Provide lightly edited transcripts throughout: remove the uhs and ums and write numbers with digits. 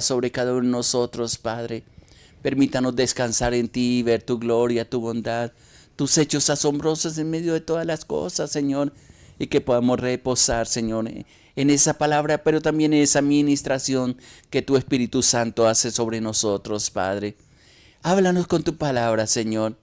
sobre cada uno de nosotros, Padre. Permítanos descansar en ti, ver tu gloria, tu bondad, tus hechos asombrosos en medio de todas las cosas, Señor, y que podamos reposar, Señor, en esa palabra, pero también en esa ministración que tu Espíritu Santo hace sobre nosotros, Padre. Háblanos con tu palabra, Señor.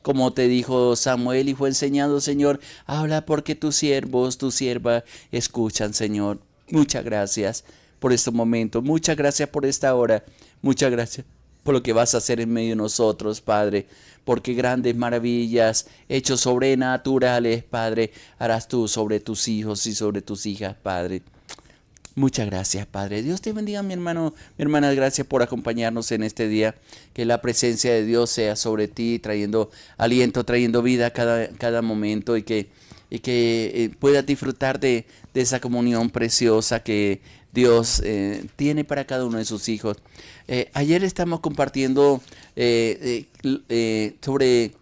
Como te dijo Samuel y fue enseñado, Señor, habla porque tus siervos, tu sierva, escuchan, Señor. Muchas gracias por este momento. Muchas gracias por esta hora. Muchas gracias por lo que vas a hacer en medio de nosotros, Padre. Porque grandes maravillas, hechos sobrenaturales, Padre, harás tú sobre tus hijos y sobre tus hijas, Padre. Muchas gracias, Padre. Dios te bendiga, mi hermano, mi hermana. Gracias por acompañarnos en este día. Que la presencia de Dios sea sobre ti, trayendo aliento, trayendo vida a cada momento y que puedas disfrutar de esa comunión preciosa que Dios tiene para cada uno de sus hijos. Ayer estamos compartiendo sobre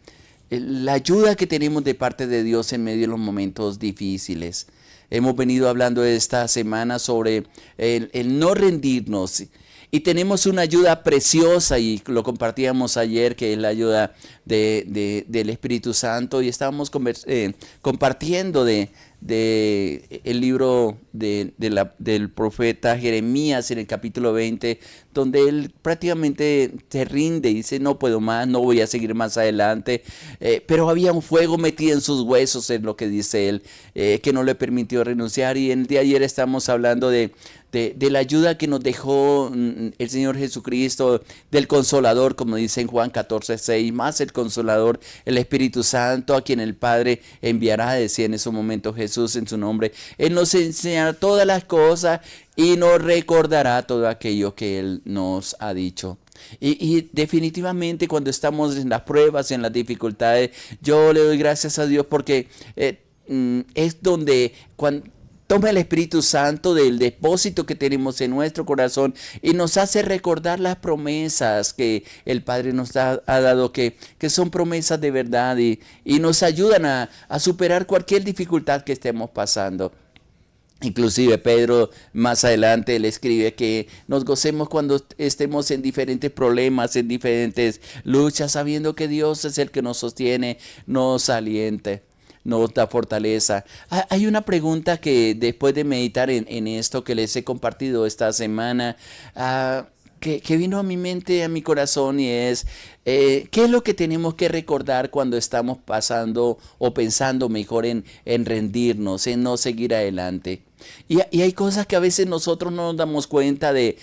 la ayuda que tenemos de parte de Dios en medio de los momentos difíciles. Hemos venido hablando esta semana sobre el no rendirnos. Y tenemos una ayuda preciosa y lo compartíamos ayer, que es la ayuda del Espíritu Santo. Y estábamos compartiendo de el libro del profeta Jeremías en el capítulo 20, donde él prácticamente se rinde y dice: no puedo más, no voy a seguir más adelante. Pero había un fuego metido en sus huesos, es lo que dice él, que no le permitió renunciar. Y el día de ayer estamos hablando de la ayuda que nos dejó el Señor Jesucristo, del Consolador, como dice en Juan 14:6, más el Consolador, el Espíritu Santo, a quien el Padre enviará, decía en ese momento Jesús en su nombre. Él nos enseñará todas las cosas y nos recordará todo aquello que Él nos ha dicho. Y definitivamente cuando estamos en las pruebas, en las dificultades, yo le doy gracias a Dios porque es donde toma el Espíritu Santo del depósito que tenemos en nuestro corazón y nos hace recordar las promesas que el Padre nos ha dado, que son promesas de verdad y nos ayudan a superar cualquier dificultad que estemos pasando. Inclusive Pedro más adelante le escribe que nos gocemos cuando estemos en diferentes problemas, en diferentes luchas, sabiendo que Dios es el que nos sostiene, nos alienta, nos da fortaleza. Hay una pregunta que después de meditar en esto que les he compartido esta semana, que vino a mi mente, a mi corazón, y es, ¿qué es lo que tenemos que recordar cuando estamos pasando o pensando mejor en rendirnos, en no seguir adelante? Y hay cosas que a veces nosotros no nos damos cuenta de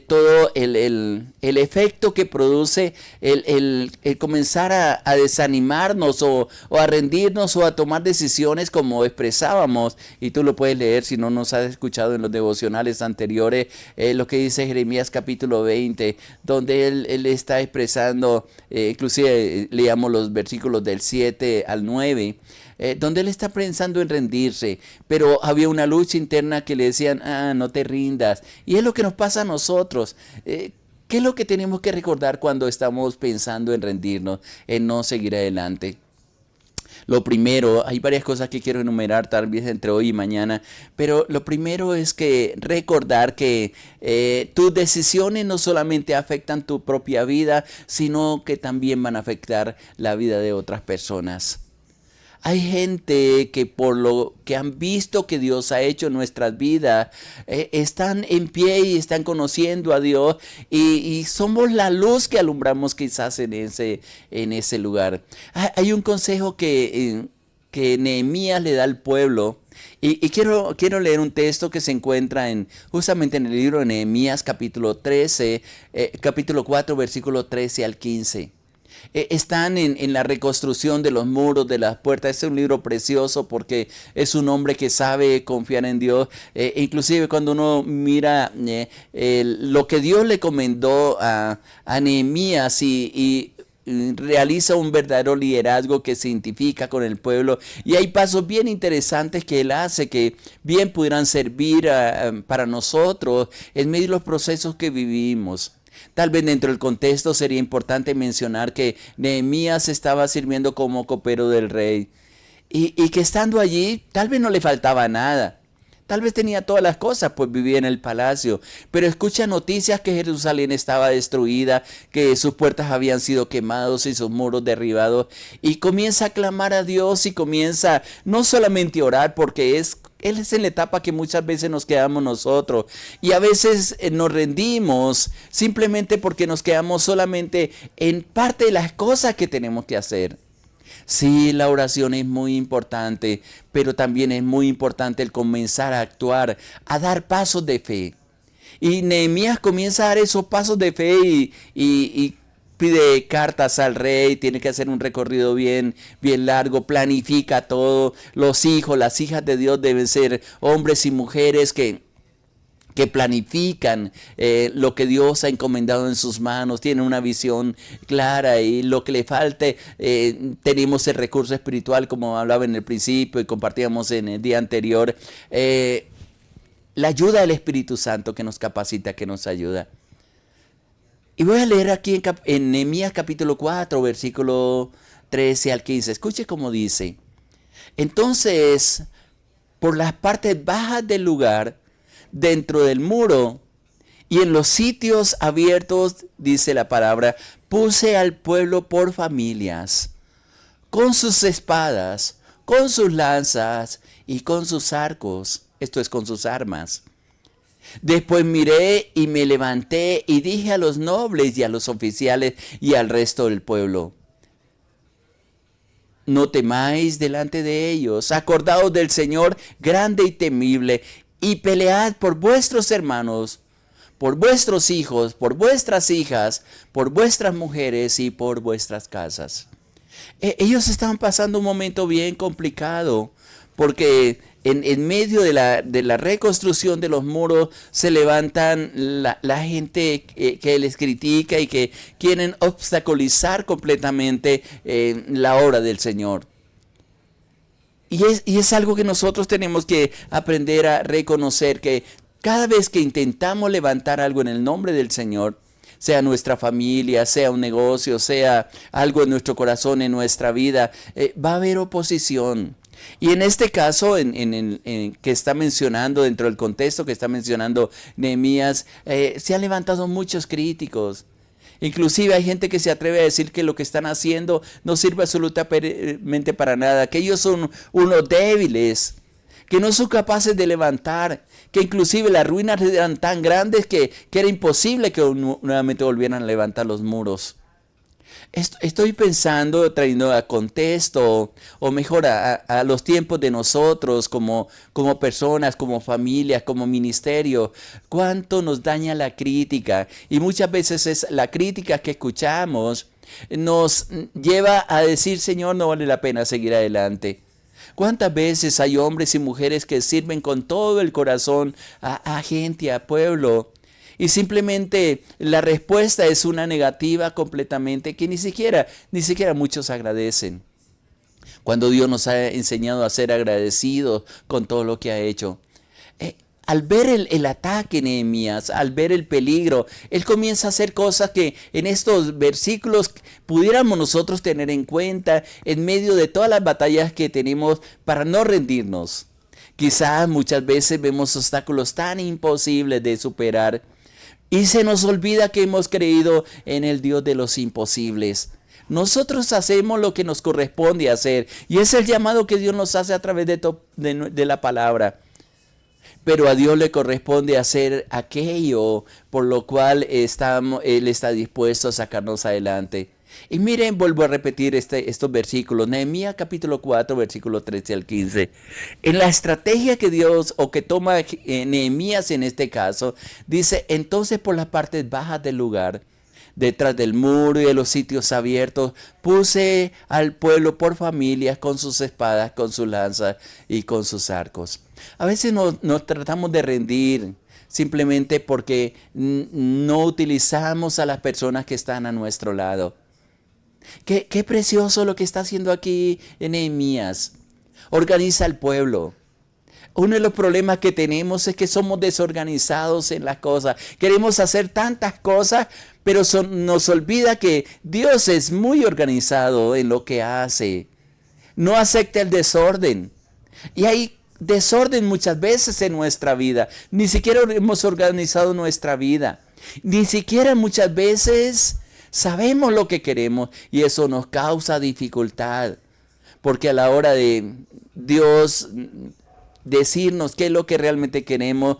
todo el efecto que produce el comenzar a desanimarnos o a rendirnos o a tomar decisiones como expresábamos. Y tú lo puedes leer si no nos has escuchado en los devocionales anteriores, lo que dice Jeremías capítulo 20, donde él está expresando, inclusive leamos los versículos del 7 al 9. Donde él está pensando en rendirse, pero había una lucha interna que le decían: no te rindas. Y es lo que nos pasa a nosotros. ¿Qué es lo que tenemos que recordar cuando estamos pensando en rendirnos, en no seguir adelante? Lo primero, hay varias cosas que quiero enumerar tal vez entre hoy y mañana, pero lo primero es que recordar que tus decisiones no solamente afectan tu propia vida, sino que también van a afectar la vida de otras personas. Hay gente que por lo que han visto que Dios ha hecho en nuestras vidas, están en pie y están conociendo a Dios y somos la luz que alumbramos quizás en ese lugar. Hay un consejo que Nehemías le da al pueblo. Y quiero leer un texto que se encuentra justamente en el libro de Nehemías capítulo 13, capítulo 4, versículo 13 al 15. Están en la reconstrucción de los muros, de las puertas. Es un libro precioso porque es un hombre que sabe confiar en Dios. Inclusive cuando uno mira lo que Dios le encomendó a Nehemías y realiza un verdadero liderazgo que se identifica con el pueblo, y hay pasos bien interesantes que él hace que bien pudieran servir para nosotros en medio de los procesos que vivimos. Tal vez dentro del contexto sería importante mencionar que Nehemías estaba sirviendo como copero del rey y que estando allí tal vez no le faltaba nada. Tal vez tenía todas las cosas, pues vivía en el palacio, pero escucha noticias que Jerusalén estaba destruida, que sus puertas habían sido quemados y sus muros derribados, y comienza a clamar a Dios y comienza no solamente a orar, porque él es en la etapa que muchas veces nos quedamos nosotros, y a veces nos rendimos simplemente porque nos quedamos solamente en parte de las cosas que tenemos que hacer. Sí, la oración es muy importante, pero también es muy importante el comenzar a actuar, a dar pasos de fe. Y Nehemías comienza a dar esos pasos de fe y pide cartas al rey, tiene que hacer un recorrido bien largo, planifica todo. Los hijos, las hijas de Dios deben ser hombres y mujeres que planifican lo que Dios ha encomendado en sus manos, tienen una visión clara y lo que le falte, tenemos el recurso espiritual como hablaba en el principio y compartíamos en el día anterior, la ayuda del Espíritu Santo que nos capacita, que nos ayuda. Y voy a leer aquí en Nehemías capítulo 4, versículo 13 al 15, escuche cómo dice: entonces, por las partes bajas del lugar, dentro del muro y en los sitios abiertos, dice la palabra, puse al pueblo por familias, con sus espadas, con sus lanzas y con sus arcos, esto es con sus armas. Después miré y me levanté y dije a los nobles y a los oficiales y al resto del pueblo: no temáis delante de ellos, acordaos del Señor grande y temible, y pelead por vuestros hermanos, por vuestros hijos, por vuestras hijas, por vuestras mujeres y por vuestras casas. Ellos estaban pasando un momento bien complicado, porque en medio de la reconstrucción de los muros se levantan la gente que les critica y que quieren obstaculizar completamente la obra del Señor. Y es algo que nosotros tenemos que aprender a reconocer, que cada vez que intentamos levantar algo en el nombre del Señor, sea nuestra familia, sea un negocio, sea algo en nuestro corazón, en nuestra vida, va a haber oposición. Y en este caso, que está mencionando, dentro del contexto que está mencionando Nehemías, se han levantado muchos críticos. Inclusive hay gente que se atreve a decir que lo que están haciendo no sirve absolutamente para nada, que ellos son unos débiles, que no son capaces de levantar, que inclusive las ruinas eran tan grandes que era imposible que nuevamente volvieran a levantar los muros. Estoy pensando, trayendo a contexto, o mejor a los tiempos de nosotros como personas, como familias, como ministerio, cuánto nos daña la crítica. Y muchas veces es la crítica que escuchamos nos lleva a decir: Señor, no vale la pena seguir adelante. ¿Cuántas veces hay hombres y mujeres que sirven con todo el corazón a gente, a pueblo? Y simplemente la respuesta es una negativa completamente que ni siquiera muchos agradecen. Cuando Dios nos ha enseñado a ser agradecidos con todo lo que ha hecho. Al ver el ataque, Nehemías, al ver el peligro, él comienza a hacer cosas que en estos versículos pudiéramos nosotros tener en cuenta en medio de todas las batallas que tenemos para no rendirnos. Quizás muchas veces vemos obstáculos tan imposibles de superar y se nos olvida que hemos creído en el Dios de los imposibles. Nosotros hacemos lo que nos corresponde hacer y es el llamado que Dios nos hace a través de la palabra. Pero a Dios le corresponde hacer aquello por lo cual Él está dispuesto a sacarnos adelante. Y miren, vuelvo a repetir estos versículos. Nehemías capítulo 4, versículo 13 al 15. En la estrategia que Dios, o que toma Nehemías en este caso, dice: entonces por las partes bajas del lugar, detrás del muro y de los sitios abiertos, puse al pueblo por familias, con sus espadas, con sus lanzas y con sus arcos. A veces nos tratamos de rendir simplemente porque no utilizamos a las personas que están a nuestro lado. Qué precioso lo que está haciendo aquí Nehemías. Organiza al pueblo. Uno de los problemas que tenemos es que somos desorganizados en las cosas. Queremos hacer tantas cosas, pero nos olvida que Dios es muy organizado en lo que hace. No acepta el desorden. Y hay desorden muchas veces en nuestra vida. Ni siquiera hemos organizado nuestra vida. Ni siquiera muchas veces sabemos lo que queremos y eso nos causa dificultad. Porque a la hora de Dios decirnos qué es lo que realmente queremos,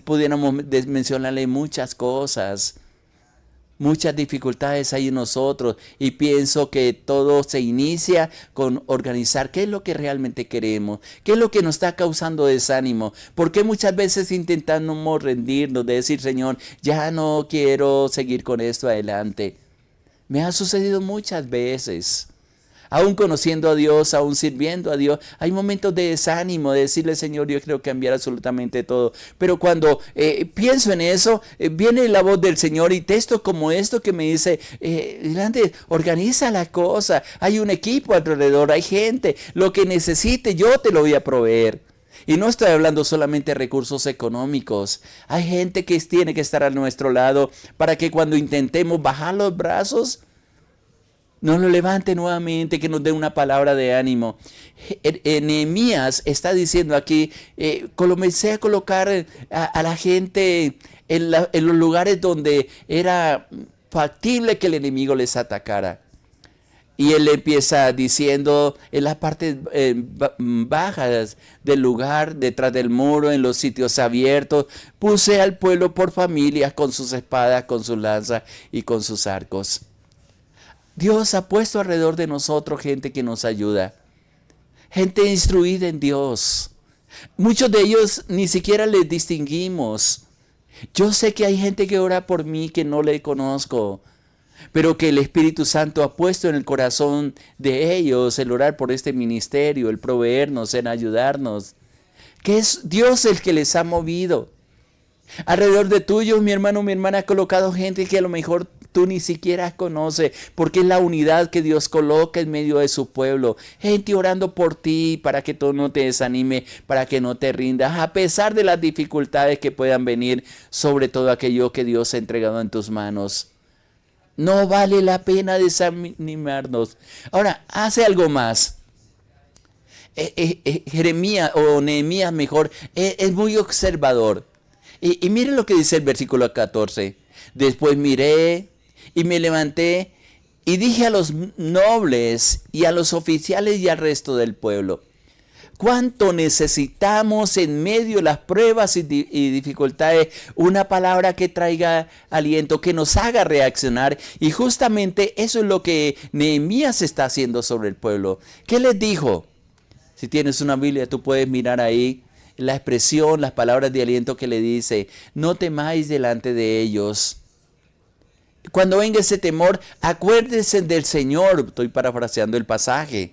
pudiéramos mencionarle muchas cosas. Muchas dificultades hay en nosotros y pienso que todo se inicia con organizar qué es lo que realmente queremos, qué es lo que nos está causando desánimo, porque muchas veces intentamos rendirnos, de decir, Señor, ya no quiero seguir con esto adelante. Me ha sucedido muchas veces. Aún conociendo a Dios, aún sirviendo a Dios, hay momentos de desánimo, de decirle, Señor, yo quiero cambiar absolutamente todo. Pero cuando pienso en eso, viene la voz del Señor y textos como esto que me dice, grande, organiza la cosa, hay un equipo alrededor, hay gente, lo que necesite yo te lo voy a proveer. Y no estoy hablando solamente de recursos económicos. Hay gente que tiene que estar a nuestro lado para que cuando intentemos bajar los brazos, nos lo levante nuevamente, que nos dé una palabra de ánimo. Nehemías está diciendo aquí, comencé a colocar a la gente en los lugares donde era factible que el enemigo les atacara. Y él empieza diciendo en las partes bajas del lugar, detrás del muro, en los sitios abiertos, puse al pueblo por familias con sus espadas, con sus lanzas y con sus arcos. Dios ha puesto alrededor de nosotros gente que nos ayuda, gente instruida en Dios. Muchos de ellos ni siquiera les distinguimos. Yo sé que hay gente que ora por mí que no le conozco, pero que el Espíritu Santo ha puesto en el corazón de ellos el orar por este ministerio, el proveernos, en ayudarnos, que es Dios el que les ha movido. Alrededor de tuyo, mi hermano, mi hermana, ha colocado gente que a lo mejor tú ni siquiera conoces, porque es la unidad que Dios coloca en medio de su pueblo. Gente orando por ti para que tú no te desanime, para que no te rindas, a pesar de las dificultades que puedan venir, sobre todo aquello que Dios ha entregado en tus manos. No vale la pena desanimarnos. Ahora, hace algo más. Jeremías, o Nehemías mejor, es muy observador. Y miren lo que dice el versículo 14. Después miré y me levanté y dije a los nobles y a los oficiales y al resto del pueblo, ¿cuánto necesitamos en medio de las pruebas y dificultades una palabra que traiga aliento, que nos haga reaccionar? Y justamente eso es lo que Nehemías está haciendo sobre el pueblo. ¿Qué les dijo? Si tienes una Biblia, tú puedes mirar ahí la expresión, las palabras de aliento que le dice. No temáis delante de ellos. Cuando venga ese temor, acuérdense del Señor. Estoy parafraseando el pasaje.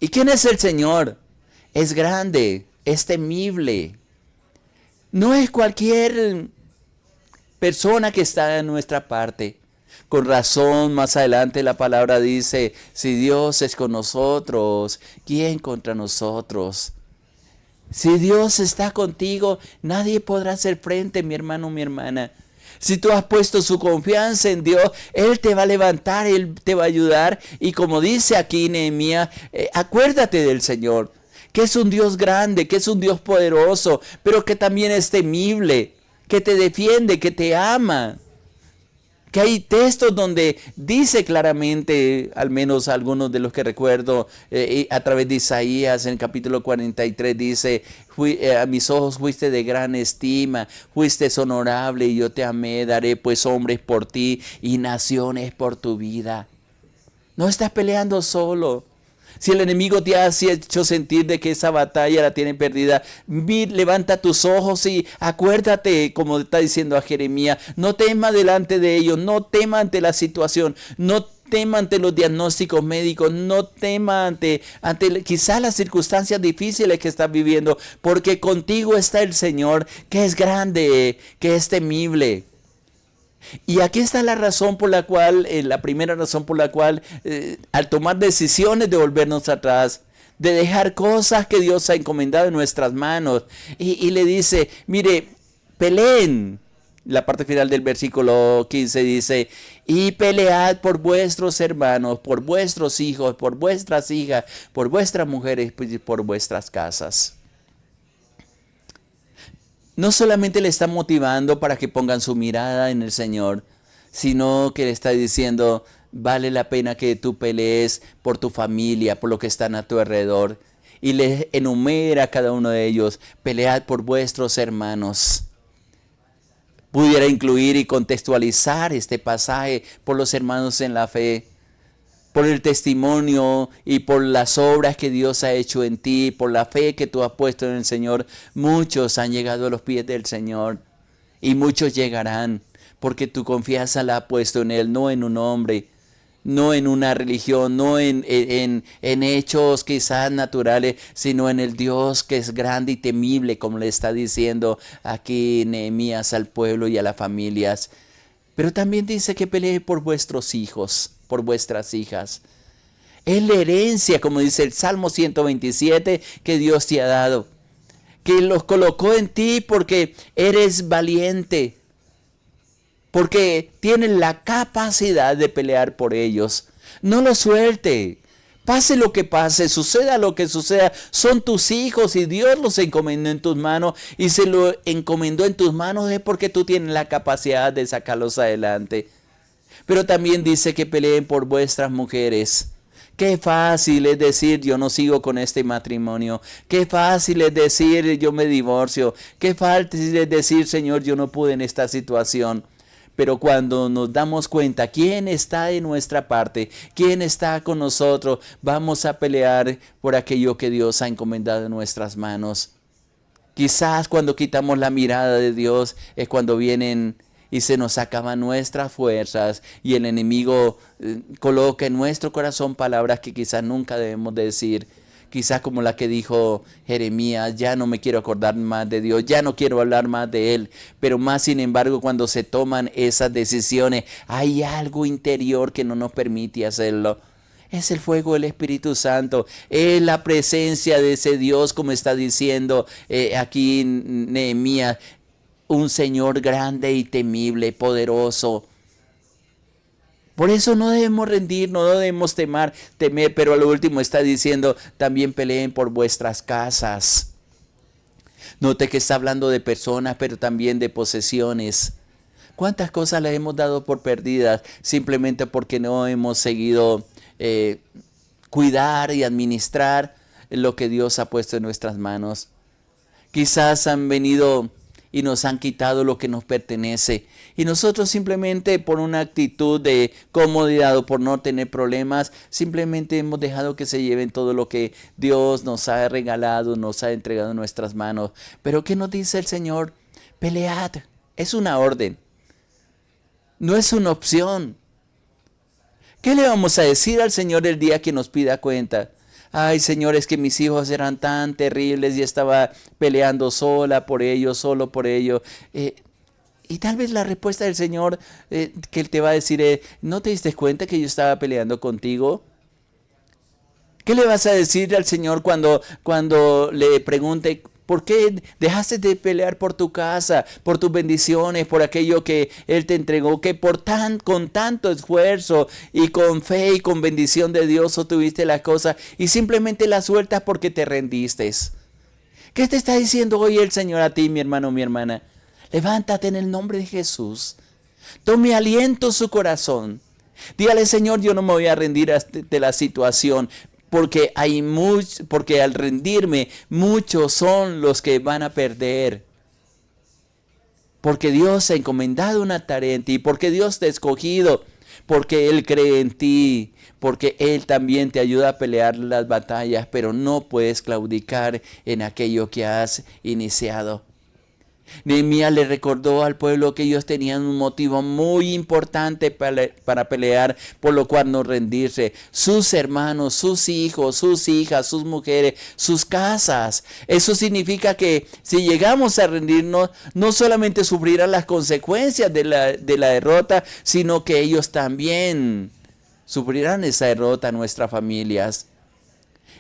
¿Y quién es el Señor? Es grande, es temible. No es cualquier persona que está en nuestra parte. Con razón, más adelante la palabra dice, si Dios es con nosotros, ¿quién contra nosotros? Si Dios está contigo, nadie podrá hacer frente, mi hermano, mi hermana. Si tú has puesto su confianza en Dios, Él te va a levantar, Él te va a ayudar. Y como dice aquí Nehemías, acuérdate del Señor, que es un Dios grande, que es un Dios poderoso, pero que también es temible, que te defiende, que te ama. Que hay textos donde dice claramente, al menos algunos de los que recuerdo, a través de Isaías, en el capítulo 43 dice, a mis ojos fuiste de gran estima, fuiste honorable y yo te amé, daré pues hombres por ti y naciones por tu vida. No estás peleando solo. Si el enemigo te ha hecho sentir de que esa batalla la tiene perdida, levanta tus ojos y acuérdate, como está diciendo a Jeremías, no tema delante de ellos, no tema ante la situación, no tema ante los diagnósticos médicos, no tema ante quizás las circunstancias difíciles que estás viviendo, porque contigo está el Señor, que es grande, que es temible. Y aquí está la razón por la cual, la primera razón por la cual, al tomar decisiones de volvernos atrás, de dejar cosas que Dios ha encomendado en nuestras manos, y le dice, mire, peleen. La parte final del versículo 15 dice, y pelead por vuestros hermanos, por vuestros hijos, por vuestras hijas, por vuestras mujeres y por vuestras casas. no solamente le está motivando para que pongan su mirada en el Señor, sino que le está diciendo, vale la pena que tú pelees por tu familia, por lo que están a tu alrededor. Y le enumera a cada uno de ellos, pelead por vuestros hermanos. Pudiera incluir y contextualizar este pasaje por los hermanos en la fe, por el testimonio y por las obras que Dios ha hecho en ti, por la fe que tú has puesto en el Señor. Muchos han llegado a los pies del Señor y muchos llegarán, porque tu confianza la has puesto en Él, no en un hombre, no en una religión, no en hechos quizás naturales, sino en el Dios que es grande y temible, como le está diciendo aquí Nehemías al pueblo y a las familias. Pero también dice que pelee por vuestros hijos, por vuestras hijas. Es la herencia, como dice el Salmo 127, que Dios te ha dado, que los colocó en ti porque eres valiente, porque tienes la capacidad de pelear por ellos. No lo suelte. Pase lo que pase, suceda lo que suceda, son tus hijos y Dios los encomendó en tus manos, y se lo encomendó en tus manos es porque tú tienes la capacidad de sacarlos adelante. Pero también dice que peleen por vuestras mujeres. Qué fácil es decir, yo no sigo con este matrimonio. Qué fácil es decir, yo me divorcio. Qué fácil es decir, Señor, yo no pude en esta situación. Pero cuando nos damos cuenta quién está de nuestra parte, quién está con nosotros, vamos a pelear por aquello que Dios ha encomendado en nuestras manos. Quizás cuando quitamos la mirada de Dios es cuando vienen y se nos acaban nuestras fuerzas y el enemigo coloca en nuestro corazón palabras que quizás nunca debemos decir. Quizás como la que dijo Jeremías, ya no me quiero acordar más de Dios, ya no quiero hablar más de Él. Pero más sin embargo, cuando se toman esas decisiones, hay algo interior que no nos permite hacerlo. Es el fuego del Espíritu Santo, es la presencia de ese Dios, como está diciendo aquí Nehemías, un Señor grande y temible, poderoso. Por eso no debemos rendirnos, no debemos temer, pero a lo último está diciendo, también peleen por vuestras casas. Note que está hablando de personas, pero también de posesiones. ¿Cuántas cosas las hemos dado por perdidas simplemente porque no hemos seguido cuidar y administrar lo que Dios ha puesto en nuestras manos? Quizás han venido y nos han quitado lo que nos pertenece. Y nosotros simplemente por una actitud de comodidad o por no tener problemas, simplemente hemos dejado que se lleven todo lo que Dios nos ha regalado, nos ha entregado en nuestras manos. Pero ¿qué nos dice el Señor? Pelead. Es una orden. No es una opción. ¿Qué le vamos a decir al Señor el día que nos pida cuenta? Ay, Señor, es que mis hijos eran tan terribles y estaba peleando sola por ellos, solo por ellos. Y tal vez la respuesta del Señor que Él te va a decir es, ¿no te diste cuenta que yo estaba peleando contigo? ¿Qué le vas a decir al Señor cuando le pregunte, ¿por qué dejaste de pelear por tu casa, por tus bendiciones, por aquello que Él te entregó, que con tanto esfuerzo y con fe y con bendición de Dios obtuviste las cosas y simplemente las sueltas porque te rendiste? ¿Qué te está diciendo hoy el Señor a ti, mi hermano, mi hermana? Levántate en el nombre de Jesús. Tome aliento su corazón. Dígale, Señor, yo no me voy a rendir ante la situación. Porque al rendirme, muchos son los que van a perder. Porque Dios ha encomendado una tarea en ti, porque Dios te ha escogido, porque Él cree en ti, porque Él también te ayuda a pelear las batallas, pero no puedes claudicar en aquello que has iniciado. Nehemías le recordó al pueblo que ellos tenían un motivo muy importante para pelear, por lo cual no rendirse. Sus hermanos, sus hijos, sus hijas, sus mujeres, sus casas. Eso significa que si llegamos a rendirnos, no solamente sufrirán las consecuencias de la derrota, sino que ellos también sufrirán esa derrota, nuestras familias.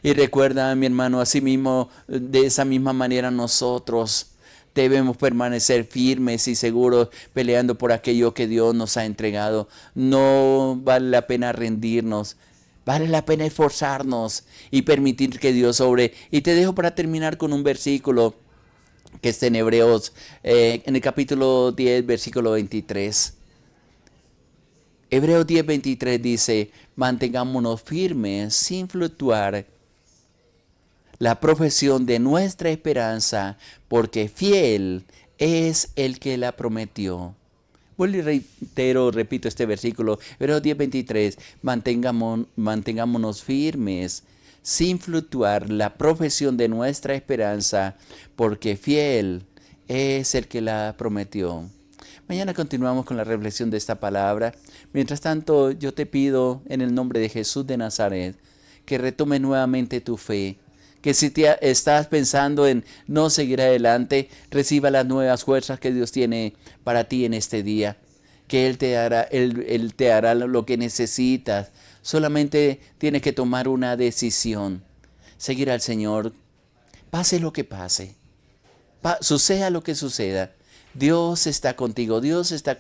Y recuerda, mi hermano, asimismo, de esa misma manera nosotros debemos permanecer firmes y seguros peleando por aquello que Dios nos ha entregado. No vale la pena rendirnos. Vale la pena esforzarnos y permitir que Dios obre. Y te dejo para terminar con un versículo que está en Hebreos, en el capítulo 10, versículo 23. Hebreos 10, 23 dice, mantengámonos firmes sin fluctuar la profesión de nuestra esperanza, porque fiel es el que la prometió. Vuelvo y repito este versículo, Hebreos 10:23, mantengámonos firmes, sin fluctuar la profesión de nuestra esperanza, porque fiel es el que la prometió. Mañana continuamos con la reflexión de esta palabra. Mientras tanto, yo te pido en el nombre de Jesús de Nazaret, que retome nuevamente tu fe, que si estás pensando en no seguir adelante, reciba las nuevas fuerzas que Dios tiene para ti en este día, que Él te hará lo que necesitas. Solamente tienes que tomar una decisión, seguir al Señor, pase lo que pase, suceda lo que suceda. Dios está contigo, Dios está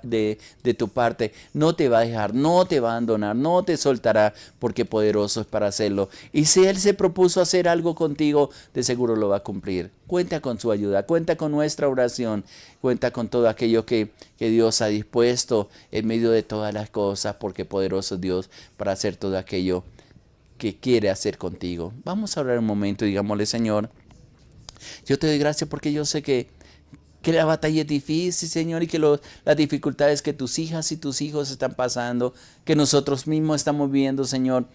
de tu parte, no te va a dejar, no te va a abandonar, no te soltará, porque poderoso es para hacerlo. Y si Él se propuso hacer algo contigo, de seguro lo va a cumplir. Cuenta con su ayuda, cuenta con nuestra oración, cuenta con todo aquello que Dios ha dispuesto en medio de todas las cosas, porque poderoso es Dios para hacer todo aquello que quiere hacer contigo. Vamos a orar un momento y digámosle, Señor, yo te doy gracias porque yo sé que la batalla es difícil, Señor, y que las dificultades que tus hijas y tus hijos están pasando, que nosotros mismos estamos viviendo, Señor.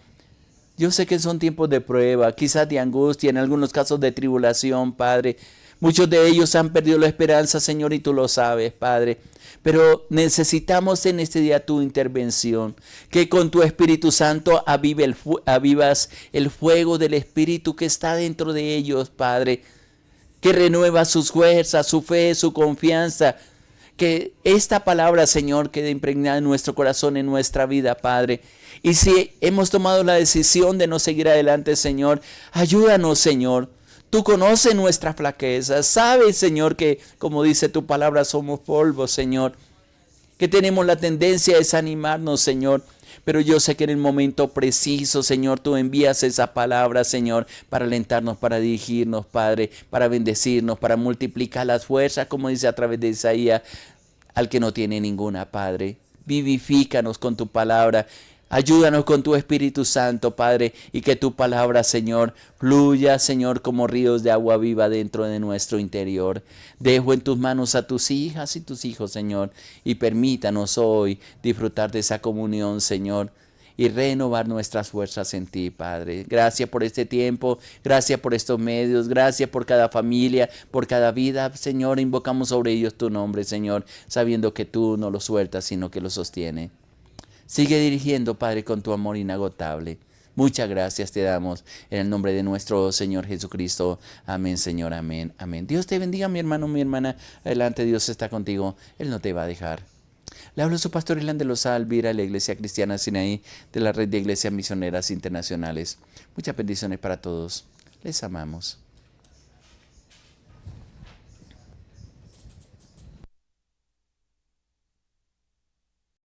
Yo sé que son tiempos de prueba, quizás de angustia, en algunos casos de tribulación, Padre. Muchos de ellos han perdido la esperanza, Señor, y tú lo sabes, Padre. Pero necesitamos en este día tu intervención, que con tu Espíritu Santo avivas el fuego del Espíritu que está dentro de ellos, Padre, que renueva sus fuerzas, su fe, su confianza. Que esta palabra, Señor, quede impregnada en nuestro corazón, en nuestra vida, Padre. Y si hemos tomado la decisión de no seguir adelante, Señor, ayúdanos, Señor. Tú conoces nuestras flaquezas. Sabes, Señor, que como dice tu palabra, somos polvo, Señor. Que tenemos la tendencia a desanimarnos, Señor. Pero yo sé que en el momento preciso, Señor, tú envías esa palabra, Señor, para alentarnos, para dirigirnos, Padre, para bendecirnos, para multiplicar las fuerzas, como dice a través de Isaías, al que no tiene ninguna, Padre. Vivifícanos con tu palabra. Ayúdanos con tu Espíritu Santo, Padre, y que tu palabra, Señor, fluya, Señor, como ríos de agua viva dentro de nuestro interior. Dejo en tus manos a tus hijas y tus hijos, Señor, y permítanos hoy disfrutar de esa comunión, Señor, y renovar nuestras fuerzas en ti, Padre. Gracias por este tiempo, gracias por estos medios, gracias por cada familia, por cada vida, Señor. Invocamos sobre ellos tu nombre, Señor, sabiendo que tú no los sueltas, sino que los sostiene. Sigue dirigiendo, Padre, con tu amor inagotable. Muchas gracias te damos en el nombre de nuestro Señor Jesucristo. Amén, Señor, amén, amén. Dios te bendiga, mi hermano, mi hermana. Adelante, Dios está contigo. Él no te va a dejar. Le hablo a su pastor Irlán de Loza Alvira, la Iglesia Cristiana Sinaí, de la Red de Iglesias Misioneras Internacionales. Muchas bendiciones para todos. Les amamos.